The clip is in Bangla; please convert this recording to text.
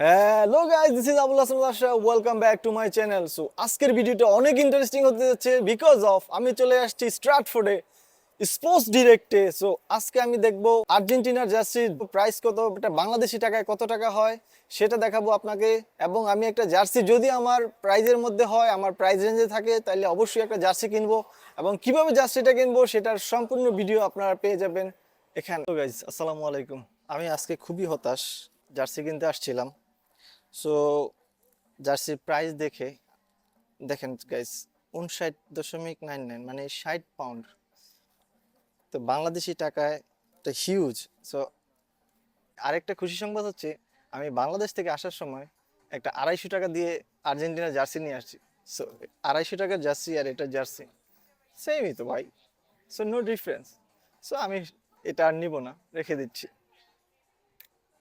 Hello guys, this is Abul Hasan Badshah. Welcome back to my channel. So আজকের ভিডিওটা অনেক ইন্টারেস্টিং হতে যাচ্ছে বিকজ অফ আমি চলে আসছি স্ট্রাটফোর্ডে স্পোর্টস ডিরেক্টে। সো আজকে আমি দেখবো আর্জেন্টিনার জার্সির প্রাইস কত, এটা বাংলাদেশি টাকায় কত টাকা হয় সেটা দেখাবো আপনাকে। এবং আমি একটা জার্সি যদি আমার প্রাইজের মধ্যে হয়, আমার প্রাইস রেঞ্জে থাকে, তাহলে অবশ্যই একটা জার্সি কিনবো। এবং কিভাবে জার্সিটা কিনবো সেটার সম্পূর্ণ ভিডিও আপনারা পেয়ে যাবেন এখানে। তো গাইস, আসসালামু আলাইকুম। আমি আজকে খুবই হতাশ, জার্সি কিনতে আসছিলাম। সো জার্সির প্রাইস দেখে দেখেন গাইস, 59.99 মানে 60 পাউন্ড। তো বাংলাদেশি টাকায় এটা হিউজ। সো আরেকটা খুশি সংবাদ হচ্ছে, আমি বাংলাদেশ থেকে আসার সময় একটা 250 টাকা দিয়ে আর্জেন্টিনার জার্সি নিয়ে আসছি। সো 250 টাকার জার্সি আর এটা জার্সি সেমই তো ভাই। So no difference. সো আমি এটা আর নিব না, রেখে দিচ্ছি।